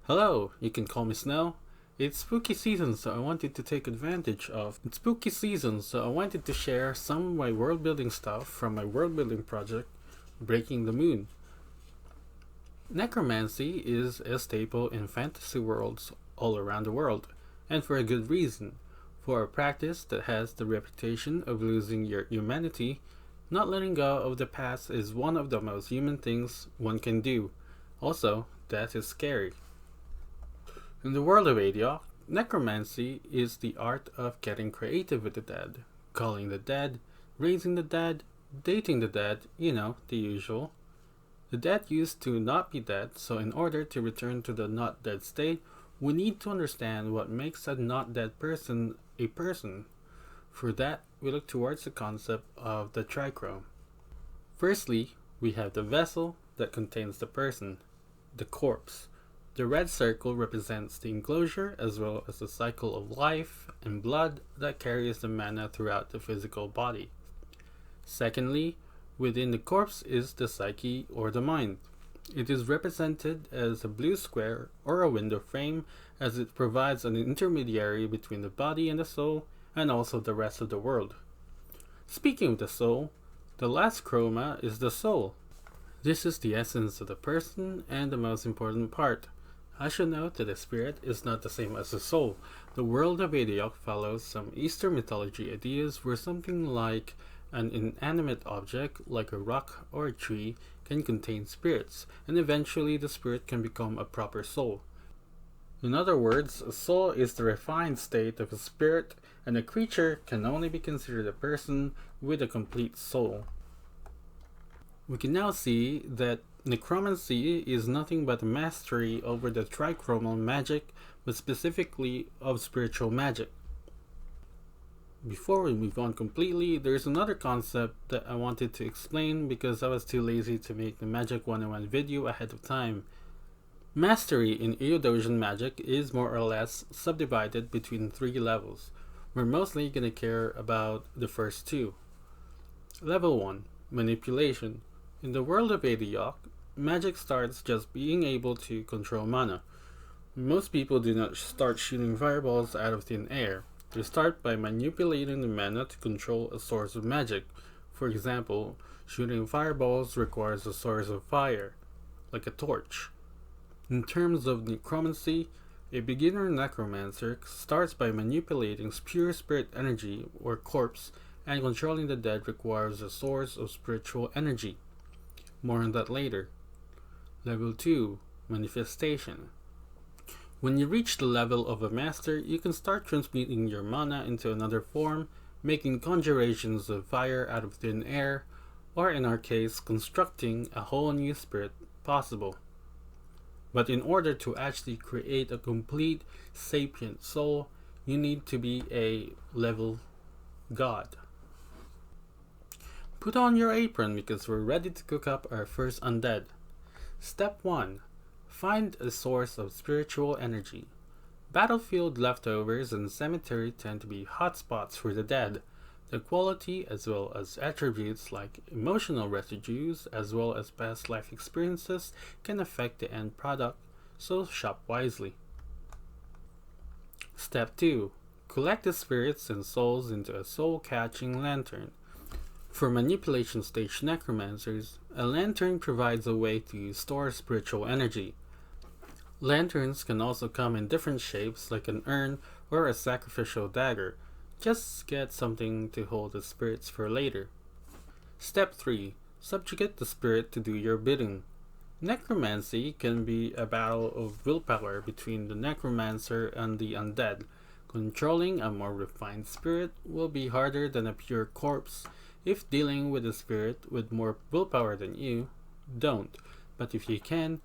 Hello, you can call me Snow. It's spooky season, so I wanted to take advantage of It's spooky season, so I wanted to share some of my world building stuff from my world building project, Breaking the Moon. Necromancy is a staple in fantasy worlds all around the world, and for a good reason. For a practice that has the reputation of losing your humanity, not letting go of the past is one of the most human things one can do. Also, death is scary. In the world of Aodioc, necromancy is the art of getting creative with the dead, calling the dead, raising the dead, dating the dead, the usual. The dead used to not be dead, so in order to return to the not dead state, we need to understand what makes a not dead person a person. For that, we look towards the concept of the Trichrome. Firstly, we have the vessel that contains the person, the corpse. The red circle represents the enclosure as well as the cycle of life and blood that carries the mana throughout the physical body. Secondly, within the corpse is the psyche or the mind. It is represented as a blue square or a window frame as it provides an intermediary between the body and the soul and also the rest of the world. Speaking of the soul, the last chroma is the soul. This is the essence of the person and the most important part. I should note that the spirit is not the same as the soul. The world of Aodioc follows some Eastern mythology ideas where something like an inanimate object, like a rock or a tree, can contain spirits, and eventually the spirit can become a proper soul. In other words, a soul is the refined state of a spirit, and a creature can only be considered a person with a complete soul. We can now see that necromancy is nothing but a mastery over the trichromal magic, but specifically of spiritual magic. Before we move on completely, there's another concept that I wanted to explain because I was too lazy to make the Magic 101 video ahead of time. Mastery in Aodosian magic is more or less subdivided between 3 levels. We're mostly going to care about the first 2. Level 1, Manipulation. In the world of Aodioc, magic starts just being able to control mana. Most people do not start shooting fireballs out of thin air. They start by manipulating the mana to control a source of magic. For example, shooting fireballs requires a source of fire, like a torch. In terms of necromancy, a beginner necromancer starts by manipulating pure spirit energy or corpse, and controlling the dead requires a source of spiritual energy. More on that later. Level 2, Manifestation. When you reach the level of a master, you can start transmuting your mana into another form, making conjurations of fire out of thin air, or in our case, constructing a whole new spirit possible. But in order to actually create a complete sapient soul, you need to be a level god. Put on your apron because we're ready to cook up our first undead. Step 1. Find a source of spiritual energy. Battlefield leftovers and cemetery tend to be hotspots for the dead. The quality as well as attributes like emotional residues as well as past life experiences can affect the end product, so shop wisely. Step 2. Collect the spirits and souls into a soul-catching lantern. For manipulation stage necromancers, a lantern provides a way to store spiritual energy. Lanterns can also come in different shapes like an urn or a sacrificial dagger. Just get something to hold the spirits for later. Step 3. Subjugate the spirit to do your bidding. Necromancy can be a battle of willpower between the necromancer and the undead. Controlling a more refined spirit will be harder than a pure corpse. If dealing with a spirit with more willpower than you, don't. But if you can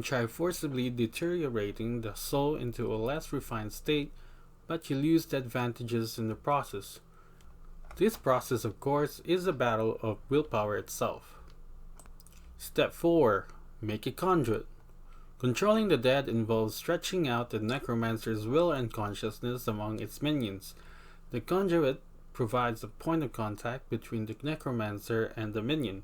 try forcibly deteriorating the soul into a less refined state, but you lose the advantages in the process. This process, of course, is a battle of willpower itself. Step 4. Make a conduit. Controlling the dead involves stretching out the necromancer's will and consciousness among its minions. The conduit provides a point of contact between the necromancer and the minion.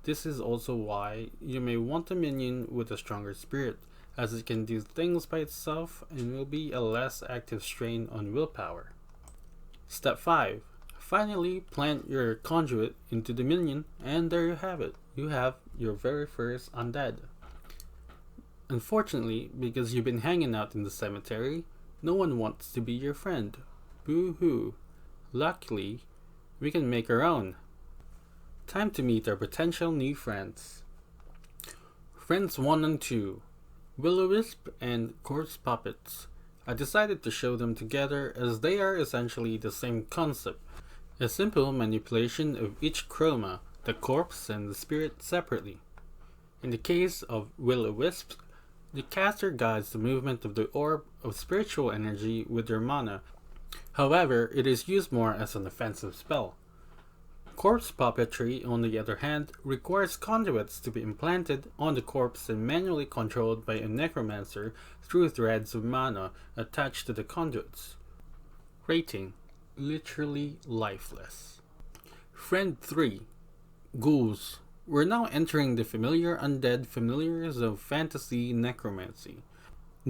This is also why you may want a minion with a stronger spirit, as it can do things by itself and will be a less active strain on willpower. Step 5. Finally, plant your conduit into the minion, and there you have it. You have your very first undead. Unfortunately, because you've been hanging out in the cemetery, no one wants to be your friend. Boo-hoo. Luckily, we can make our own. Time to meet our potential new friends. Friends 1 and 2. Will-O-Wisp and Corpse Puppets. I decided to show them together as they are essentially the same concept. A simple manipulation of each chroma, the corpse and the spirit separately. In the case of Will-O-Wisp, the caster guides the movement of the orb of spiritual energy with their mana. However, it is used more as an offensive spell. Corpse puppetry, on the other hand, requires conduits to be implanted on the corpse and manually controlled by a necromancer through threads of mana attached to the conduits. Rating: literally lifeless. Friend 3. Ghouls. We're now entering the familiar undead familiars of fantasy necromancy.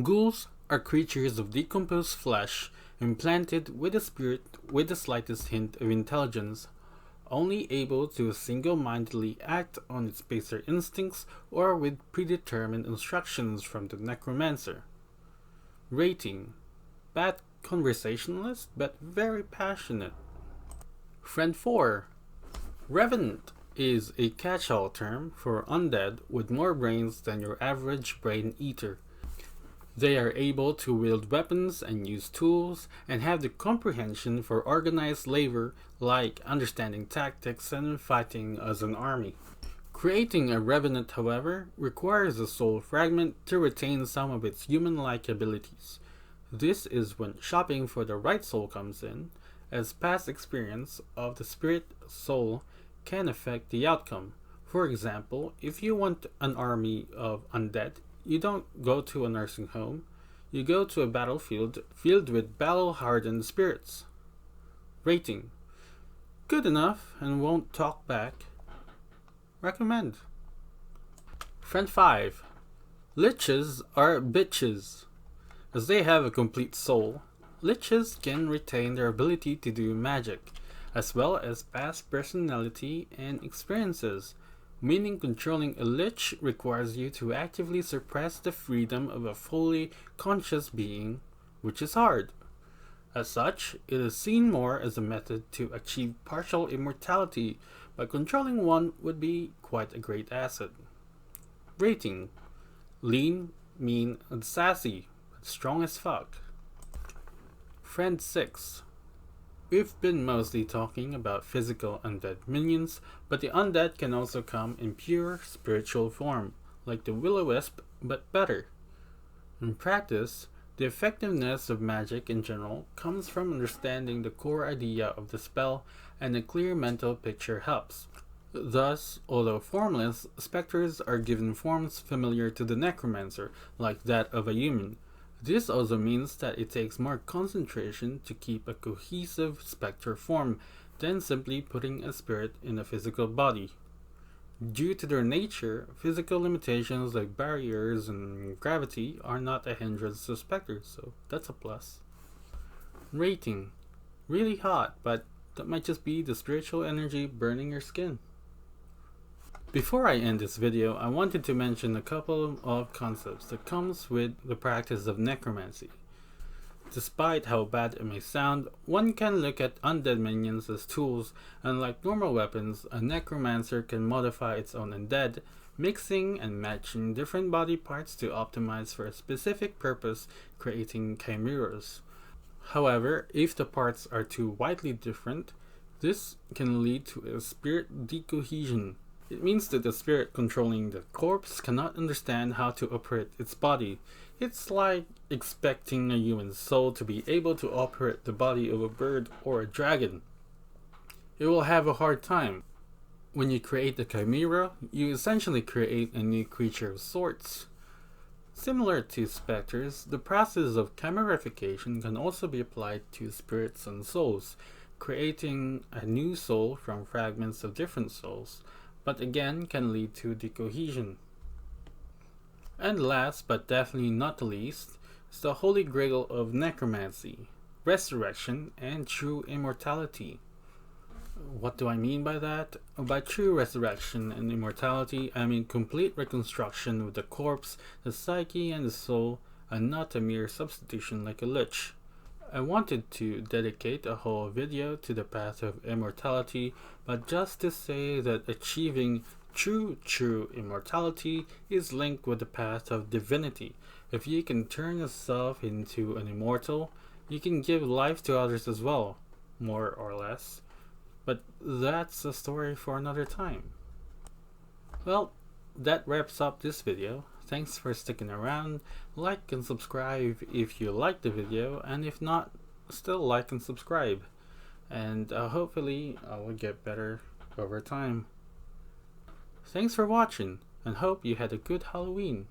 Ghouls are creatures of decomposed flesh implanted with a spirit with the slightest hint of intelligence, only able to single-mindedly act on its baser instincts or with predetermined instructions from the necromancer. Rating: bad conversationalist, but very passionate. Friend 4. Revenant is a catch-all term for undead with more brains than your average brain eater. They are able to wield weapons and use tools and have the comprehension for organized labor, like understanding tactics and fighting as an army. Creating a revenant, however, requires a soul fragment to retain some of its human-like abilities. This is when shopping for the right soul comes in, as past experience of the spirit soul can affect the outcome. For example, if you want an army of undead, you don't go to a nursing home, you go to a battlefield filled with battle-hardened spirits. Rating: good enough and won't talk back. Recommend. Friend 5. Liches are bitches. As they have a complete soul, liches can retain their ability to do magic, as well as past personality and experiences, meaning controlling a lich requires you to actively suppress the freedom of a fully conscious being, which is hard. As such, it is seen more as a method to achieve partial immortality, but controlling one would be quite a great asset. Rating: lean, mean, and sassy, but strong as fuck. Friend 6. We've been mostly talking about physical undead minions, but the undead can also come in pure spiritual form, like the Will-O-Wisp, but better. In practice, the effectiveness of magic in general comes from understanding the core idea of the spell, and a clear mental picture helps. Thus, although formless, specters are given forms familiar to the necromancer, like that of a human. This also means that it takes more concentration to keep a cohesive spectre form than simply putting a spirit in a physical body. Due to their nature, physical limitations like barriers and gravity are not a hindrance to specters, so that's a plus. Rating: really hot, but that might just be the spiritual energy burning your skin. Before I end this video, I wanted to mention a couple of concepts that comes with the practice of necromancy. Despite how bad it may sound, one can look at undead minions as tools, and like normal weapons, a necromancer can modify its own undead, mixing and matching different body parts to optimize for a specific purpose, creating chimeras. However, if the parts are too widely different, this can lead to a spirit decohesion. It means that the spirit controlling the corpse cannot understand how to operate its body. It's like expecting a human soul to be able to operate the body of a bird or a dragon. It will have a hard time. When you create a chimera, you essentially create a new creature of sorts. Similar to specters, the process of chimerification can also be applied to spirits and souls, creating a new soul from fragments of different souls, but again can lead to decohesion. And last but definitely not the least is the holy grail of necromancy, resurrection, and true immortality. What do I mean by that? By true resurrection and immortality, I mean complete reconstruction with the corpse, the psyche, and the soul, and not a mere substitution like a lich. I wanted to dedicate a whole video to the path of immortality, but just to say that achieving true immortality is linked with the path of divinity. If you can turn yourself into an immortal, you can give life to others as well, more or less. But that's a story for another time. Well, that wraps up this video. Thanks for sticking around. Like and subscribe if you liked the video, and if not, still like and subscribe. And hopefully I will get better over time. Thanks for watching, and hope you had a good Halloween.